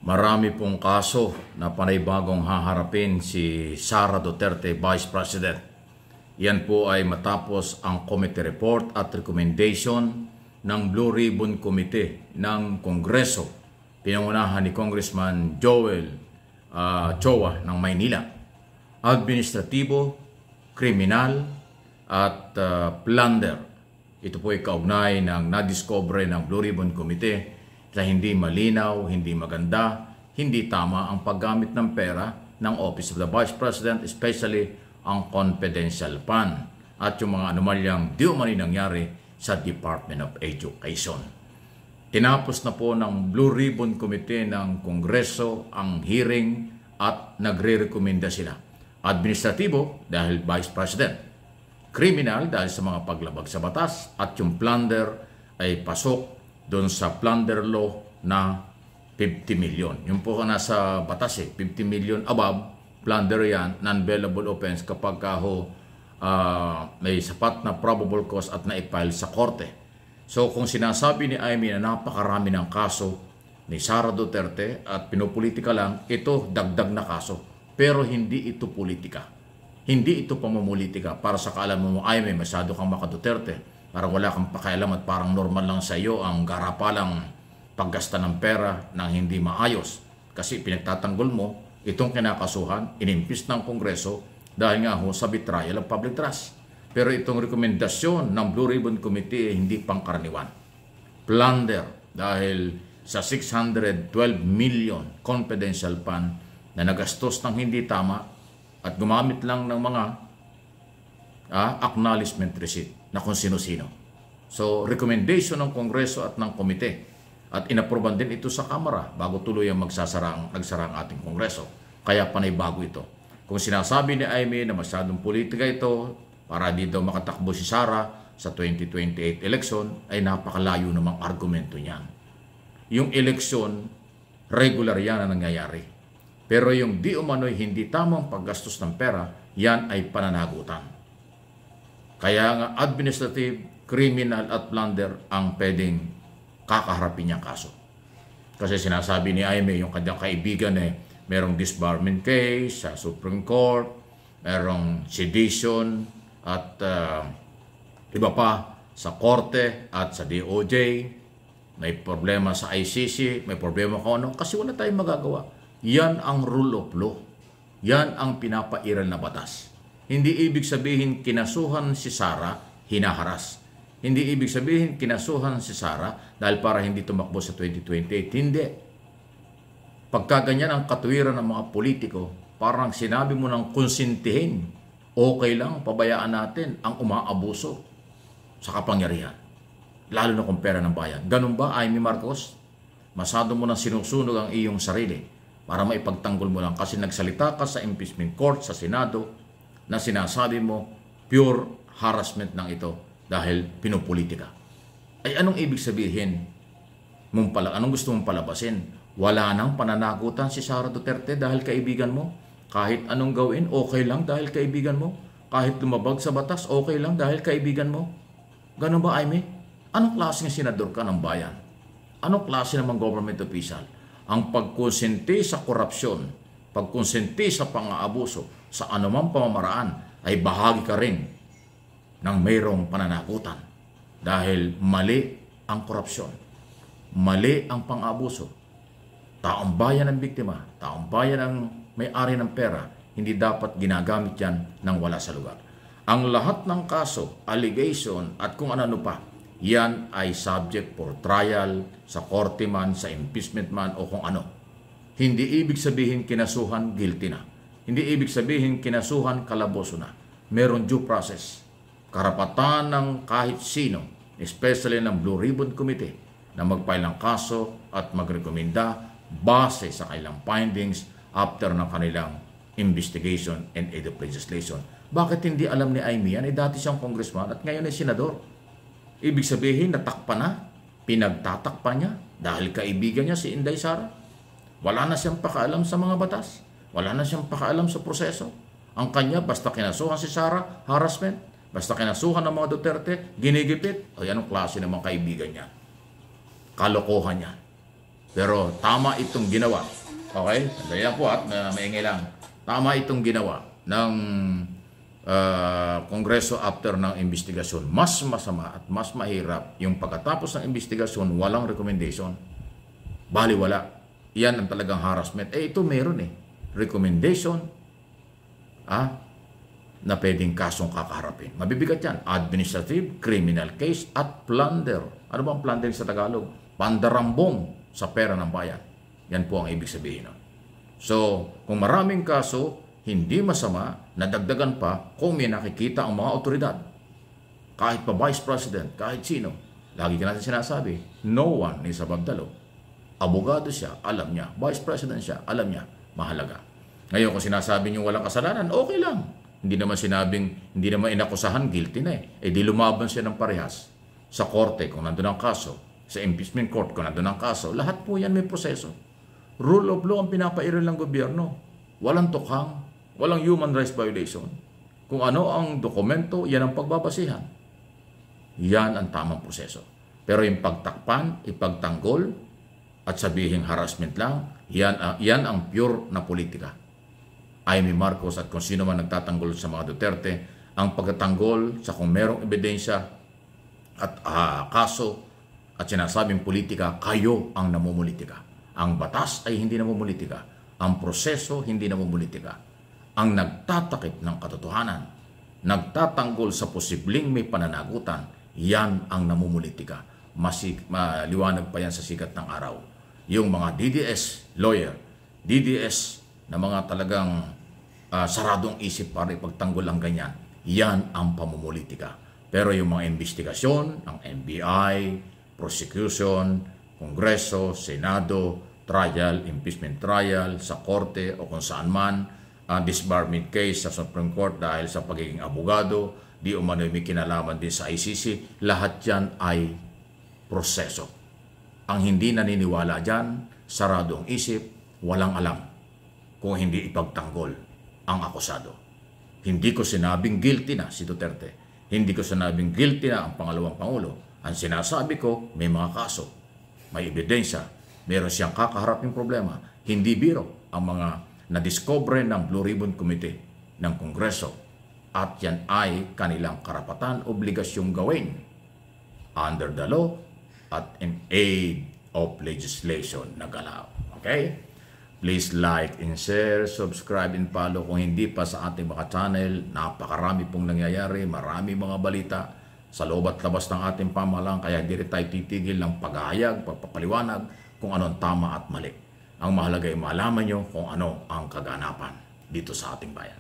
Marami pong kaso na panibagong haharapin si Sara Duterte, Vice President. Yan po ay matapos ang committee report at recommendation ng Blue Ribbon Committee ng Kongreso, pinangunahan ni Congressman Joel Chua ng Maynila. Administratibo, kriminal at plunder. Ito po ay kaugnay ng nadiscover ng Blue Ribbon Committee na hindi malinaw, hindi maganda, hindi tama ang paggamit ng pera ng Office of the Vice President, especially ang confidential fund at yung mga anomalyang di umani nangyari sa Department of Education. Tinapos na po ng Blue Ribbon Committee ng Kongreso ang hearing at nagre-rekomenda sila. Administratibo dahil Vice President, criminal dahil sa mga paglabag sa batas, at yung plunder ay pasok doon sa plunder law na 50 million. Yung po nasa batas 50 million above, plunder yan, non-bailable offense kapag may sapat na probable cause at na-file sa korte. So kung sinasabi ni Amy na napakarami ng kaso ni Sara Duterte at pinopolitika lang, ito dagdag na kaso. Pero hindi ito politika. Hindi ito pamumulitika para sa kaalaman mo, Amy, masyado kang maka-Duterte. Parang wala kang pakialam at parang normal lang sa iyo ang garapalang paggasta ng pera ng hindi maayos. Kasi pinagtatanggol mo itong kinakasuhan, inimpis ng Kongreso dahil nga sa betrayal of public trust. Pero itong rekomendasyon ng Blue Ribbon Committee hindi pangkaraniwan. Plunder dahil sa 612 million confidential fund na nagastos ng hindi tama at gumamit lang ng mga acknowledgement receipt na kung sino-sino. So, recommendation ng Kongreso at ng Komite. At inaproban din ito sa Kamara bago tuloy ang nagsara ang ating Kongreso. Kaya panay bago ito. Kung sinasabi ni Amy na masyadong politika ito para di daw makatakbo si Sara sa 2028 election, ay napakalayo namang argumento niyan. Yung eleksyon, regular yan na nangyayari. Pero yung di umano'y hindi tamang paggastos ng pera, yan ay pananagutan. Kaya nga administrative, criminal at plunder ang pwedeng kakaharapin niyang kaso. Kasi sinasabi ni Amy, yung kanyang kaibigan merong disbarment case sa Supreme Court, merong sedition at iba pa sa Korte at sa DOJ, may problema sa ICC, may problema kung ano, kasi wala tayong magagawa. Yan ang rule of law. Yan ang pinapairal na batas. Hindi ibig sabihin kinasuhan si Sara, hinaharas. Hindi ibig sabihin kinasuhan si Sara dahil para hindi tumakbo sa 2028. Hindi. Pagka ganyan ang katuwiran ng mga politiko, parang sinabi mo ng konsintihin, okay lang, pabayaan natin ang umaabuso sa kapangyarihan. Lalo na kung pera ng bayan. Ganun ba, Amy Marcos? Masyado mo nang sinusunog ang iyong sarili para maipagtanggol mo lang kasi nagsalita ka sa impeachment court, sa Senado, na sinasabi mo pure harassment ng ito dahil pinopolitika. Ay anong ibig sabihin? Anong gusto mong palabasin? Wala nang pananagutan si Sara Duterte dahil kaibigan mo? Kahit anong gawin, okay lang dahil kaibigan mo? Kahit lumabag sa batas, okay lang dahil kaibigan mo? Ganun ba, Amy? Anong klaseng senador ka ng bayan? Anong klase namang government official? Ang pagkonsente sa korupsyon, pagkonsente sa pang-aabuso, sa anumang pamamaraan ay bahagi ka rin ng mayroong pananagutan dahil mali ang korupsyon, mali ang pang-abuso. Taong bayan ang biktima, taong bayan ang may-ari ng pera, hindi dapat ginagamit yan ng wala sa lugar. Ang lahat ng kaso, allegation at kung ano pa, yan ay subject for trial sa korte man, sa impeachment man o kung ano. Hindi ibig sabihin kinasuhan, guilty na. Hindi ibig sabihin kinasuhan, kalaboso na. Meron due process. Karapatan ng kahit sino, especially ng Blue Ribbon Committee, na mag-file ng kaso at magrekomenda base sa kanilang findings after ng kanilang investigation and aid of legislation. Bakit hindi alam ni Amy yan? Dati siyang congressman at ngayon ay senador. Ibig sabihin, natakpan na, pinagtatakpan niya dahil kaibigan niya si Inday Sara. Wala na siyang pakaalam sa mga batas. Wala na siyang pakaalam sa proseso. Ang kanya, basta kinasuhan si Sara, harassment. Basta kinasuhan ng mga Duterte, ginigipit. Ay, anong klase ng mga kaibigan niya? Kalokohan niya. Pero tama itong ginawa. Okay? Sandali po at maingay lang. Tama itong ginawa ng Kongreso after ng investigasyon. Mas masama at mas mahirap yung pagkatapos ng investigasyon, walang recommendation. Baliwala. Yan ang talagang harassment. Ito meron recommendation na pwedeng kasong kakaharapin. Mabibigat yan. Administrative, criminal case, at plunder. Ano bang plunder sa Tagalog? Pandarambong sa pera ng bayan. Yan po ang ibig sabihin. So, kung maraming kaso, hindi masama na dagdagan pa kung may nakikita ang mga otoridad. Kahit pa Vice President, kahit sino. Lagi ka natin sinasabi, no one is above the law. Abogado siya, alam niya. Vice President siya, alam niya. Mahalaga. Ngayon, kung sinasabi niyo walang kasalanan, okay lang. Hindi naman inakusahan, guilty na di lumaban siya ng parehas. Sa korte, kung nandun ang kaso. Sa impeachment court, kung nandun ang kaso. Lahat po yan may proseso. Rule of law ang pinapairal ng gobyerno. Walang tukhang, walang human rights violation. Kung ano ang dokumento, yan ang pagbabasihan. Yan ang tamang proseso. Pero yung pagtakpan, ipagtanggol, at sabihing harassment lang, yan ang pure na politika. Amy Marcos at kung sino man nagtatanggol sa mga Duterte, ang pagtatanggol sa kung merong ebidensya at kaso at sinasabing politika, kayo ang namumulitika. Ang batas ay hindi namumulitika. Ang proseso hindi namumulitika. Ang nagtatakip ng katotohanan, nagtatanggol sa posibleng may pananagutan, yan ang namumulitika. Maliwanag pa yan sa sikat ng araw. Yung mga DDS lawyer, DDS na mga talagang saradong isip para ipagtanggol ang ganyan, yan ang pamumulitika. Pero yung mga investigasyon, ang NBI, prosecution, Kongreso, Senado, trial, impeachment trial, sa korte o kung saan man, disbarment case sa Supreme Court dahil sa pagiging abogado, di umano may kinalaman din sa ICC, lahat yan ay proseso. Ang hindi naniniwala dyan, sarado ang isip, walang alam kung hindi ipagtanggol ang akusado. Hindi ko sinabing guilty na si Duterte. Hindi ko sinabing guilty na ang pangalawang Pangulo. Ang sinasabi ko, may mga kaso, may ebidensya, meron siyang kakaharaping problema. Hindi biro ang mga nadiscover ng Blue Ribbon Committee ng Kongreso. At yan ay kanilang karapatan, obligasyong gawin under the law at in aid of legislation na galaw. Okay? Please like and share, subscribe and follow kung hindi pa sa ating mga channel. Napakarami pong nangyayari, marami mga balita sa loob at labas ng ating pamahalaan, kaya hindi rin tayo titigil ng paghahayag, pagpapaliwanag kung ano ang tama at mali. Ang mahalaga ay malaman nyo kung ano ang kaganapan dito sa ating bayan.